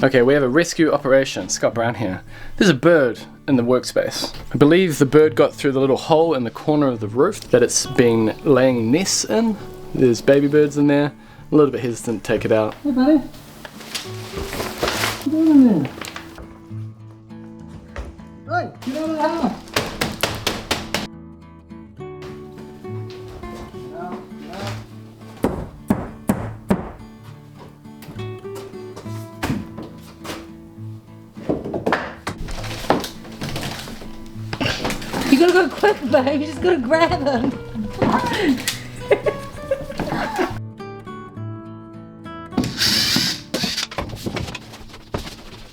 Okay, we have a rescue operation. Scott Brown here. There's a bird in the workspace. I believe the bird got through the little hole in the corner of the roof that it's been laying nests in. There's baby birds in there. A little bit hesitant to take it out. Hey buddy. Get in there. Hey, get out of the house. You gotta go quick, babe. You just gotta grab him.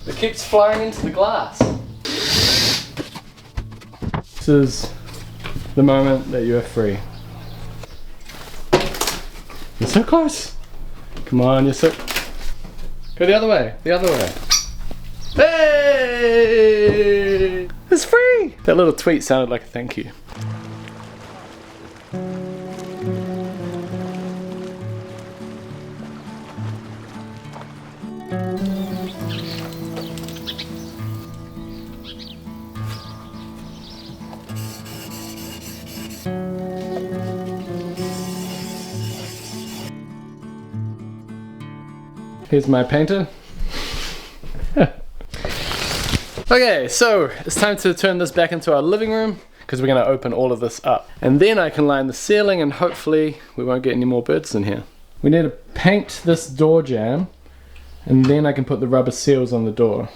It keeps flying into the glass. This is the moment that you are free. You're so close. Come on, you're so... Go the other way, the other way. Hey! It's free! That little tweet sounded like a thank you. Here's my painter. Okay, so it's time to turn this back into our living room because we're going to open all of this up. And then I can line the ceiling and hopefully we won't get any more birds in here. We need to paint this door jamb and then I can put the rubber seals on the door.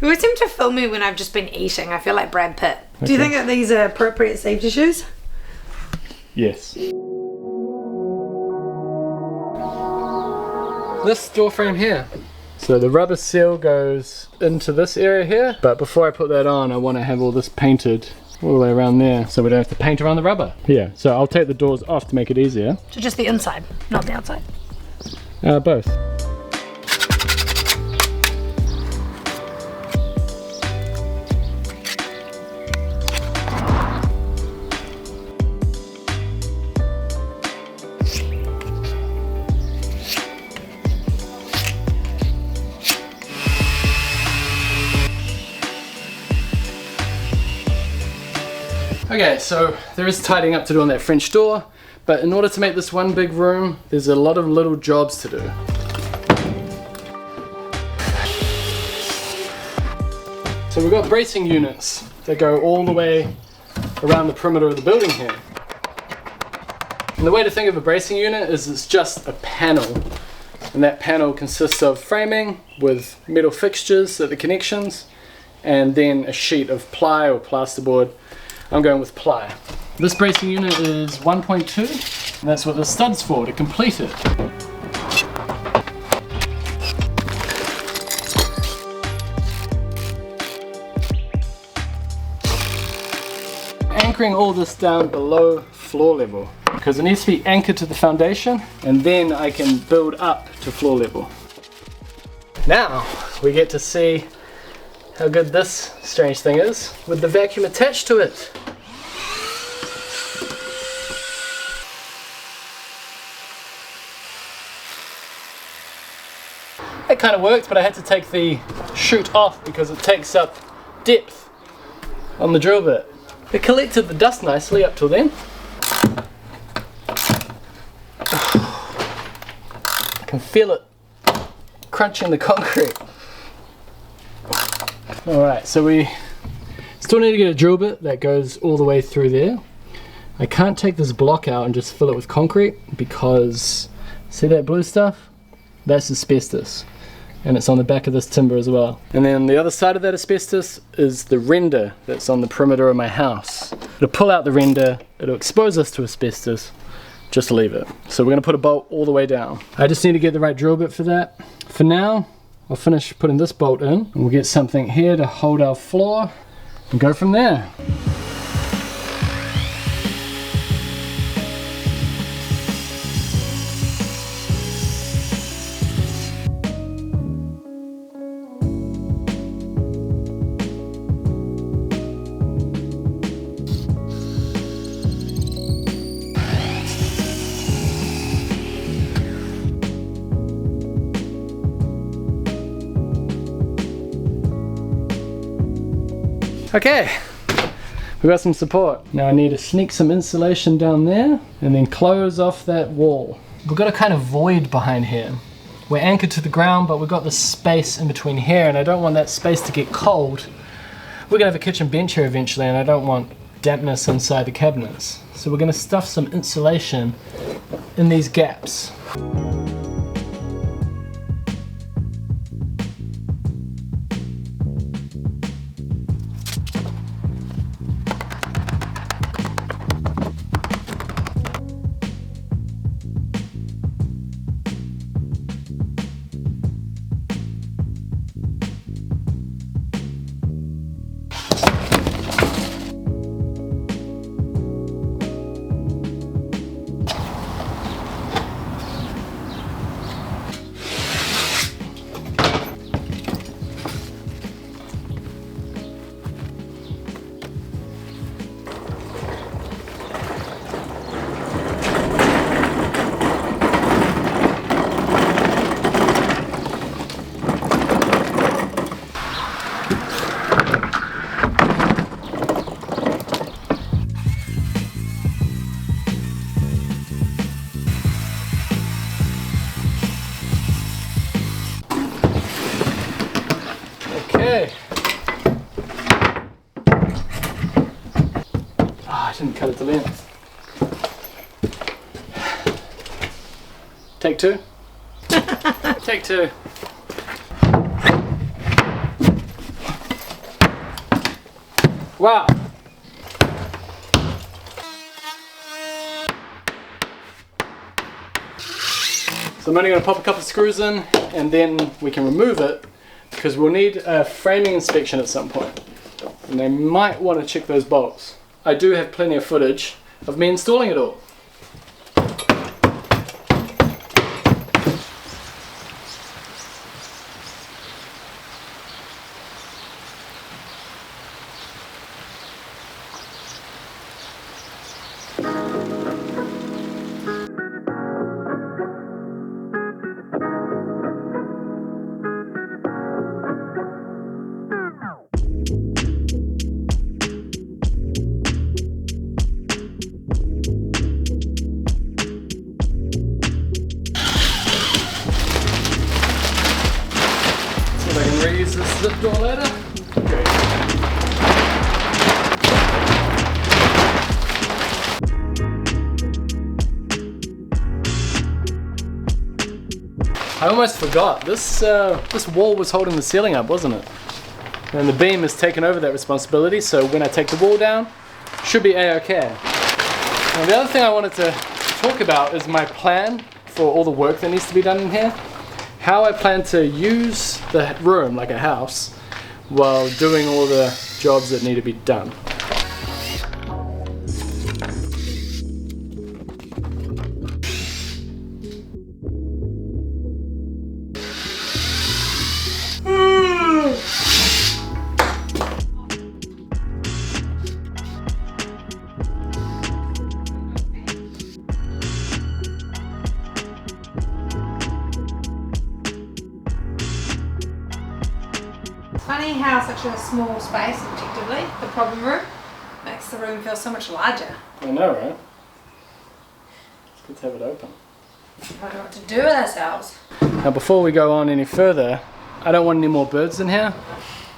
You always seem to film me when I've just been eating. I feel like Brad Pitt. Okay. Do you think that these are appropriate safety shoes? Yes. This door frame here. So the rubber seal goes into this area here, but before I put that on, I want to have all this painted all the way around there so we don't have to paint around the rubber. Yeah, so I'll take the doors off to make it easier. So just the inside, not the outside? Both. Okay, so there is tidying up to do on that French door, but in order to make this one big room, there's a lot of little jobs to do. So we've got bracing units that go all the way around the perimeter of the building here. And the way to think of a bracing unit is it's just a panel, and that panel consists of framing with metal fixtures at the connections, and then a sheet of ply or plasterboard. I'm going with ply. This bracing unit is 1.2, and that's what the stud's for, to complete it. Anchoring all this down below floor level, because it needs to be anchored to the foundation, and then I can build up to floor level. Now we get to see how good this strange thing is with the vacuum attached to it. It kind of worked, but I had to take the chute off because it takes up depth on the drill bit. It collected the dust nicely up till then. I can feel it crunching the concrete. Alright, so we still need to get a drill bit that goes all the way through there. I can't take this block out and just fill it with concrete because, see that blue stuff? That's asbestos. And it's on the back of this timber as well. And then the other side of that asbestos is the render that's on the perimeter of my house. It'll pull out the render, it'll expose us to asbestos, just leave it. So we're going to put a bolt all the way down. I just need to get the right drill bit for that. For now, I'll finish putting this bolt in, and we'll get something here to hold our floor and go from there. Okay, we got some support. Now I need to sneak some insulation down there and then close off that wall. We've got a kind of void behind here. We're anchored to the ground, but we've got this space in between here, and I don't want that space to get cold. We're gonna have a kitchen bench here eventually, and I don't want dampness inside the cabinets. So we're gonna stuff some insulation in these gaps. Okay. I didn't cut it to length. Take two. Take two. Wow. So I'm only going to pop a couple of screws in and then we can remove it, because we'll need a framing inspection at some point. And they might want to check those bolts. I do have plenty of footage of me installing it all. Reuse this zip door ladder. Great. I almost forgot. This wall was holding the ceiling up, wasn't it? And the beam has taken over that responsibility, so when I take the wall down, should be a-okay. Now the other thing I wanted to talk about is my plan for all the work that needs to be done in here. How I plan to use the room like a house while doing all the jobs that need to be done. Funny how such a small space, objectively, the problem room, makes the room feel so much larger. I know, right? It's good to have it open. I don't know what to do with ourselves. Now before we go on any further, I don't want any more birds in here,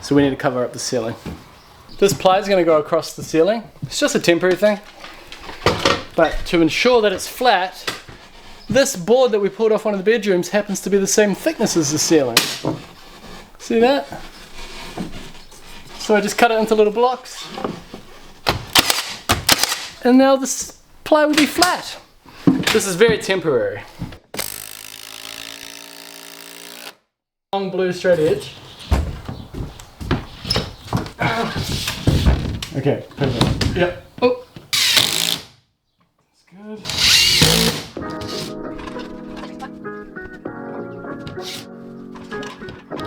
so we need to cover up the ceiling. This ply is going to go across the ceiling. It's just a temporary thing. But to ensure that it's flat, this board that we pulled off one of the bedrooms happens to be the same thickness as the ceiling. See that? So I just cut it into little blocks. And now this ply will be flat. This is very temporary. Long blue straight edge. Okay, perfect. Yep. Oh. That's good.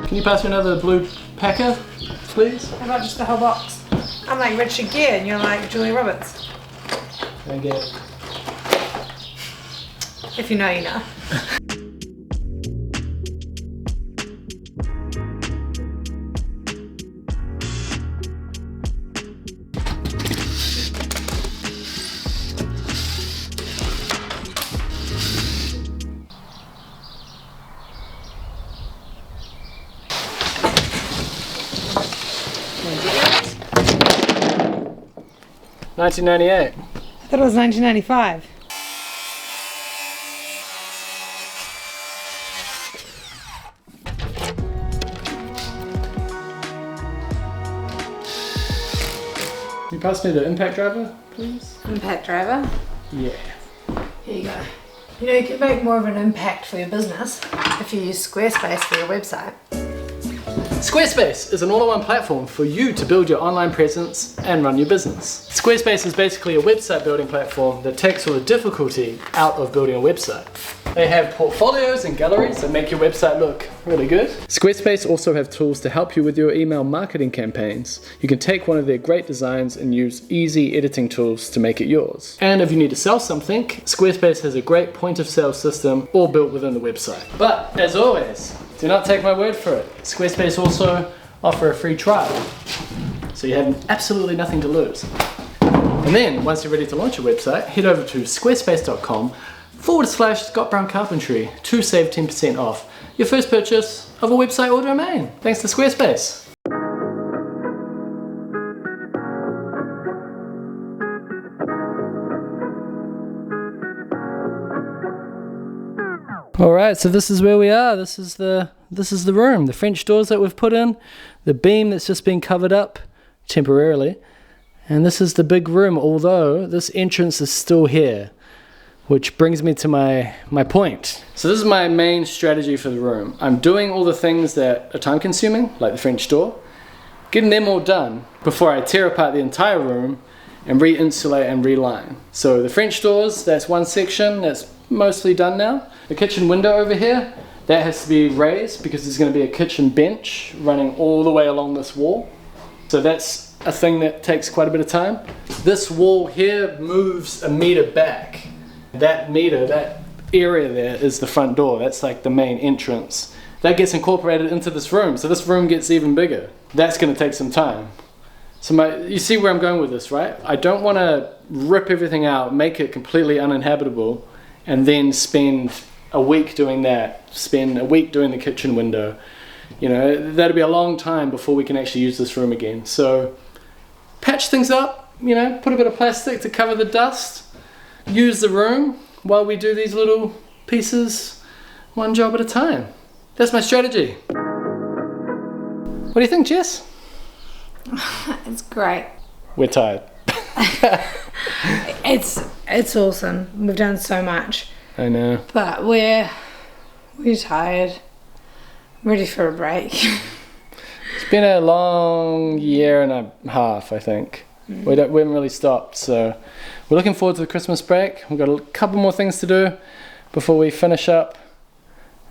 Can you pass me another blue packer, please? How about just the whole box? I'm like Richard Gere and you're like Julia Roberts. Can I get it? If you know, you know. 1998. I thought it was 1995. Can you pass me the impact driver, please? Impact driver. Yeah. Here you go. You know, you can make more of an impact for your business if you use Squarespace for your website. Squarespace is an all-in-one platform for you to build your online presence and run your business. Squarespace is basically a website building platform that takes all the difficulty out of building a website. They have portfolios and galleries that make your website look really good. Squarespace also have tools to help you with your email marketing campaigns. You can take one of their great designs and use easy editing tools to make it yours. And if you need to sell something, Squarespace has a great point of sale system all built within the website. But as always, do not take my word for it. Squarespace also offer a free trial, so you have absolutely nothing to lose. And then, once you're ready to launch your website, head over to squarespace.com/Scott Brown Carpentry to save 10% off your first purchase of a website or domain. Thanks to Squarespace. Alright, so this is where we are. This is the room. The French doors that we've put in, the beam that's just been covered up temporarily, and this is the big room, although this entrance is still here, which brings me to my point. So this is my main strategy for the room. I'm doing all the things that are time consuming, like the French door, getting them all done before I tear apart the entire room and re-insulate and reline. So the French doors, that's one section that's mostly done now. The kitchen window over here, that has to be raised because there's going to be a kitchen bench running all the way along this wall. So that's a thing that takes quite a bit of time. This wall here moves a meter back. That meter, that area there is the front door. That's like the main entrance. That gets incorporated into this room, so this room gets even bigger. That's going to take some time. So you see where I'm going with this, right? I don't want to rip everything out, make it completely uninhabitable, and then spend a week doing that, spend a week doing the kitchen window. You know, that'll be a long time before we can actually use this room again. So patch things up, you know, put a bit of plastic to cover the dust, use the room while we do these little pieces, one job at a time. That's my strategy. What do you think, Jess? It's great. We're tired. It's awesome. We've done so much. I know. But we're tired. Ready for a break. It's been a long year and a half, I think. We haven't really stopped, so we're looking forward to the Christmas break. We've got a couple more things to do before we finish up,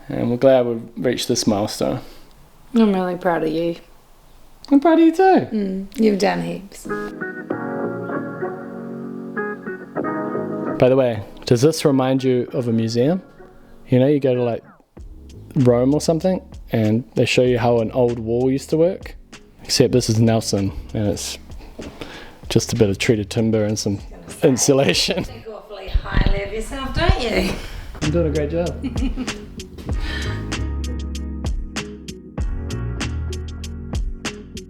and we're glad we've reached this milestone. I'm really proud of you. I'm proud of you too. You've done heaps. By the way, does this remind you of a museum? You know, you go to like Rome or something and they show you how an old wall used to work, except this is Nelson and it's just a bit of treated timber and some insulation. You think awfully highly of yourself, don't you? I'm doing a great job.